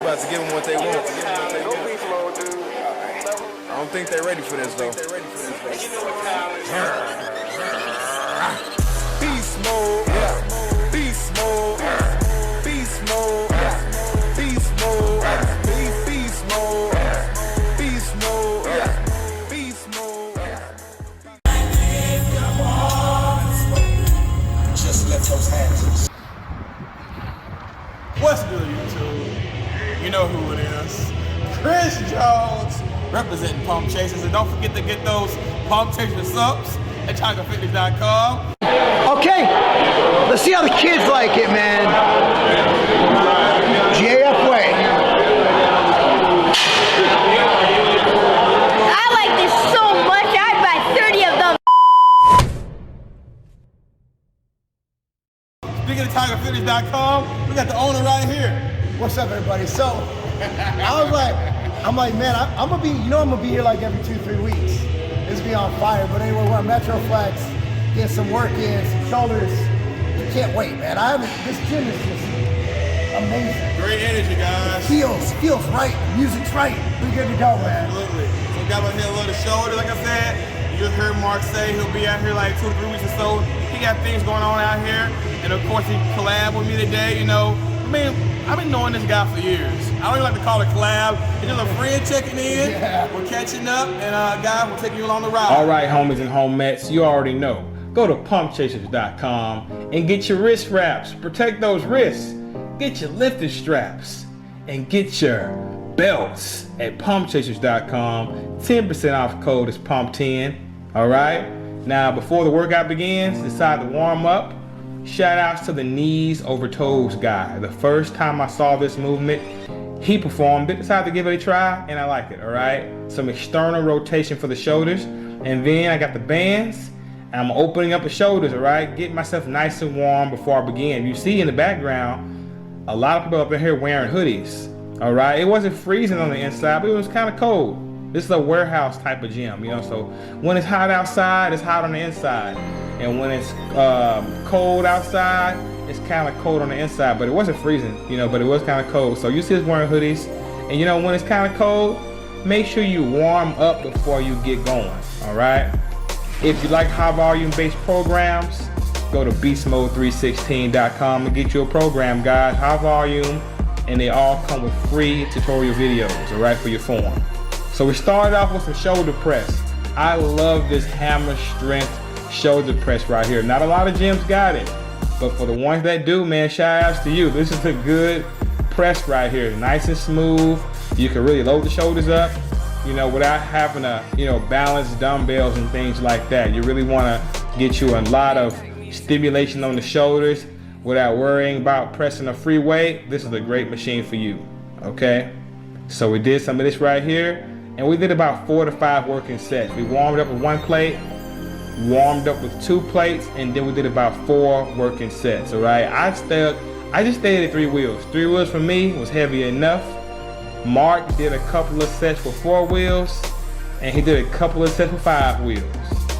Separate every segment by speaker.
Speaker 1: about to give them what they want. I don't think they're ready for this though. Beast mode, beast mode, beast mode, beast mode, beast mode, beast mode, beast mode.
Speaker 2: Just lift those hands.
Speaker 3: What's good, YouTube? You know who it is. Chris Jones representing Pump Chasers. And don't forget to get those Pump Chaser subs at TigerFitness.com.
Speaker 4: Okay, let's see how the kids like it, man. JF way.
Speaker 5: I like this so much, I'd buy 30 of them.
Speaker 3: Speaking of TigerFitness.com, we got the owner right here.
Speaker 4: What's up, everybody? So, I'm like, man, I'm gonna be, I'm gonna be here like every 2-3 weeks. This be on fire. But anyway, we're on Metro Flex, get some work in, some shoulders. Can't wait, man. This gym is just amazing.
Speaker 3: Great energy, guys.
Speaker 4: Feels right. Music's right. We're good to go, man.
Speaker 3: Absolutely. So we got my head a little shoulder, like I said. You just heard Marc say he'll be out here like 2-3 weeks or so. He got things going on out here. And of course he collabed with me today, I mean, I've been knowing this guy for years. I don't even like to call it collab. It's just a friend checking in.
Speaker 4: Yeah.
Speaker 3: We're catching up, and guys, we'll take you along the ride.
Speaker 6: All right, homies and homettes, you already know. Go to pumpchasers.com and get your wrist wraps. Protect those wrists. Get your lifting straps. And get your belts at pumpchasers.com. 10% off code is PUMP10. All right? Now, before the workout begins, decide to warm up. Shout outs to the knees over toes guy. The first time I saw this movement, he performed it, decided to give it a try, and I like it, all right? Some external rotation for the shoulders, and then I got the bands, and I'm opening up the shoulders, all right? Getting myself nice and warm before I begin. You see in the background, a lot of people up in here wearing hoodies, all right? It wasn't freezing on the inside, but it was kind of cold. This is a warehouse type of gym, so when it's hot outside, it's hot on the inside. And when it's cold outside, it's kind of cold on the inside, but it wasn't freezing, but it was kind of cold. So you see us wearing hoodies, and when it's kind of cold, make sure you warm up before you get going, all right? If you like high volume based programs, go to beastmode316.com and get you a program, guys, high volume, and they all come with free tutorial videos, all right, for your form. So we started off with some shoulder press. I love this hammer strength shoulder press right here. Not a lot of gyms got it, but for the ones that do, man, shout outs to you. This is a good press right here. Nice and smooth. You can really load the shoulders up, without having to, balance dumbbells and things like that. You really want to get you a lot of stimulation on the shoulders without worrying about pressing a free weight. This is a great machine for you, okay? So we did some of this right here, and we did about 4 to 5 working sets. We warmed up with 1 plate, warmed up with 2 plates, and then we did about 4 working sets, all right? I just stayed at 3 wheels. 3 wheels for me was heavy enough. Marc did a couple of sets with 4 wheels, and he did a couple of sets with 5 wheels,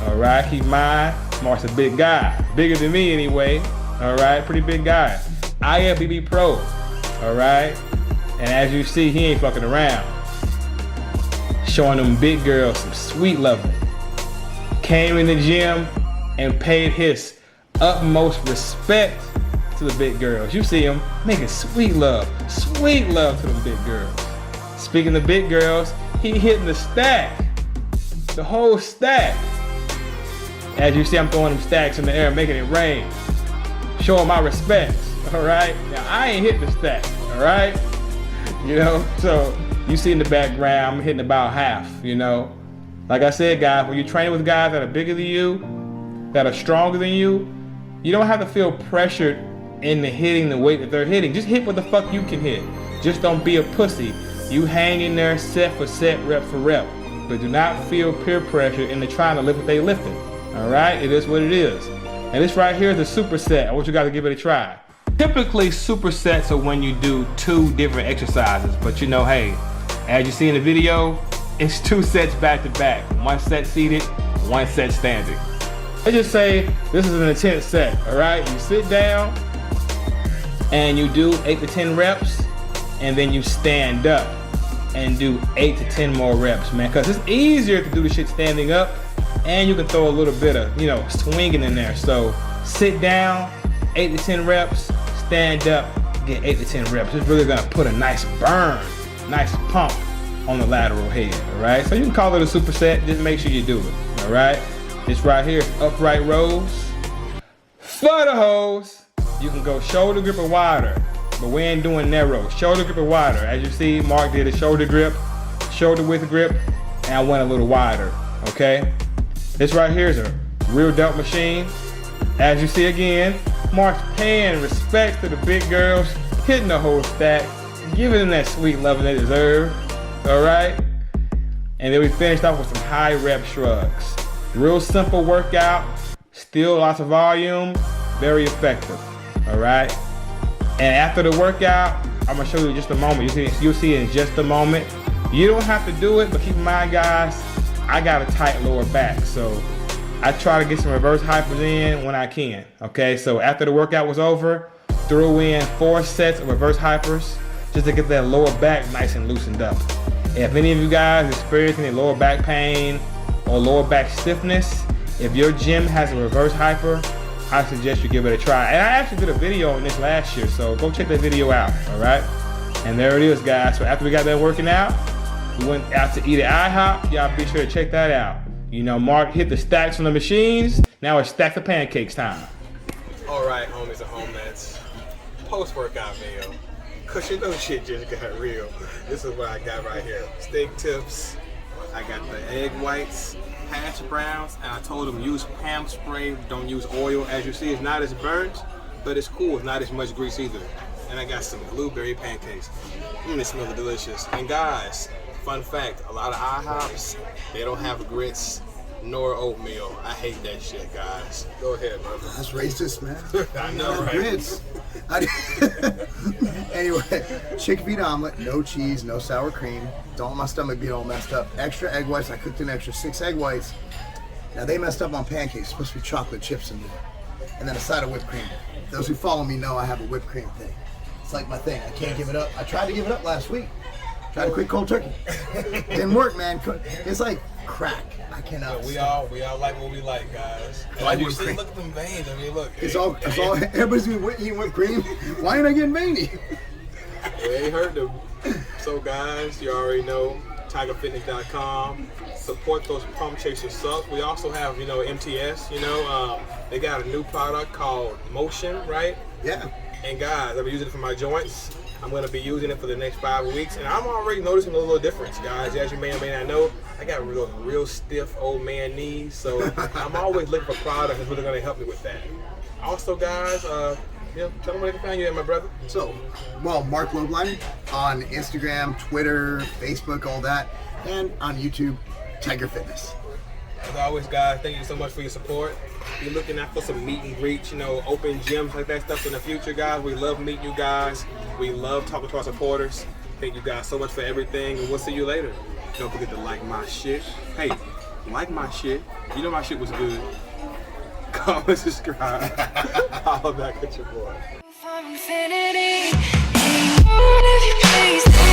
Speaker 6: all right? Keep in mind, Marc's a big guy, bigger than me anyway, all right? Pretty big guy. IFBB Pro, all right? And as you see, he ain't fucking around. Showing them big girls some sweet loving. Came in the gym and paid his utmost respect to the big girls. You see him making sweet love to them big girls. Speaking of big girls, he hitting the stack, the whole stack. As you see, I'm throwing them stacks in the air, making it rain. Showing my respects, all right? Now, I ain't hitting the stack, all right? So you see in the background, I'm hitting about half, Like I said, guys, when you're training with guys that are bigger than you, that are stronger than you don't have to feel pressured into hitting the weight that they're hitting. Just hit what the fuck you can hit. Just don't be a pussy. You hang in there set for set, rep for rep. But do not feel peer pressure into trying to lift what they lifting. All right? It is what it is. And this right here is a superset. I want you guys to give it a try. Typically, supersets are when you do 2 different exercises. But hey, as you see in the video, it's 2 sets back to back. 1 set seated, 1 set standing. Let's just say this is an intense set, all right? You sit down and you do 8 to 10 reps, and then you stand up and do 8 to 10 more reps, man. Cause it's easier to do the shit standing up, and you can throw a little bit of, you know, swinging in there. So sit down, 8 to 10 reps, stand up, get 8 to 10 reps. It's really gonna put a nice burn, nice pump on the lateral head, all right? So you can call it a superset, just make sure you do it, all right? This right here is upright rows. For the hoes, you can go shoulder grip or wider, but we ain't doing narrow. Shoulder grip or wider. As you see, Mark did a shoulder grip, shoulder width grip, and I went a little wider, okay? This right here is a real Delt machine. As you see again, Mark's paying respect to the big girls, hitting the whole stack, giving them that sweet loving they deserve, all right? And then we finished off with some high rep shrugs. Real simple workout, still lots of volume, very effective, all right? And after the workout, I'm gonna show you in just a moment. You'll see in just a moment. You don't have to do it, but keep in mind, guys, I got a tight lower back, so I try to get some reverse hypers in when I can, okay? So after the workout was over, threw in 4 sets of reverse hypers just to get that lower back nice and loosened up. If any of you guys experience any lower back pain or lower back stiffness, if your gym has a reverse hyper, I suggest you give it a try. And I actually did a video on this last year, so go check that video out, all right? And there it is, guys. So after we got done working out, we went out to eat at IHOP. Y'all be sure to check that out. You know, Mark hit the stacks on the machines. Now it's stack of pancakes time.
Speaker 3: All right, homies and homies. Post-workout meal. Cause you know shit just got real. This is what I got right here. Steak tips. I got the egg whites, hash browns, and I told them use ham spray, don't use oil. As you see, it's not as burnt, but it's cool. It's not as much grease either. And I got some blueberry pancakes. They smell delicious. And guys, fun fact, a lot of IHOPs, they don't have grits nor oatmeal. I hate that shit, guys. Go ahead, brother.
Speaker 4: That's racist, man.
Speaker 3: I know, right?
Speaker 4: Grits. Anyway, chicken feet omelet, no cheese, no sour cream. Don't want my stomach being all messed up. Extra egg whites. I cooked an extra 6 egg whites. Now they messed up on pancakes. It's supposed to be chocolate chips in there. And then a side of whipped cream. Those who follow me know I have a whipped cream thing. It's like my thing. I can't give it up. I tried to give it up last week. Tried to quit cold turkey. Didn't work, man. It's like crack. I cannot.
Speaker 3: We all like what we like, guys.
Speaker 4: Like
Speaker 3: you
Speaker 4: whipped
Speaker 3: see,
Speaker 4: cream.
Speaker 3: look at them veins. I mean, look.
Speaker 4: It's all. Everybody's been eating whipped cream. Why ain't I getting veiny?
Speaker 3: It ain't hurt them. So, guys, you already know. TigerFitness.com. Support those pump chaser subs. We also have, you know, MTS. You know, they got a new product called Motion, right?
Speaker 4: Yeah.
Speaker 3: And guys, I've been using it for my joints. I'm going to be using it for the next 5 weeks, and I'm already noticing a little difference, guys. As you may or may not know, I got real stiff old man knees, so I'm always looking for products that's really going to help me with that. Also, guys, you know, tell them where they can find you at, my brother.
Speaker 4: So, well, Marc Lobliner on Instagram, Twitter, Facebook, all that, and on YouTube, Tiger Fitness.
Speaker 3: As always, guys, thank you so much for your support. You're looking out for some meet and greets, you know, open gyms like that stuff in the future, guys. We love meeting you guys. We love talking to our supporters. Thank you guys so much for everything, and we'll see you later. Don't forget to like my shit. Hey, like my shit. You know my shit was good. Comment, subscribe. Follow back at your boy.
Speaker 7: From infinity, if you please.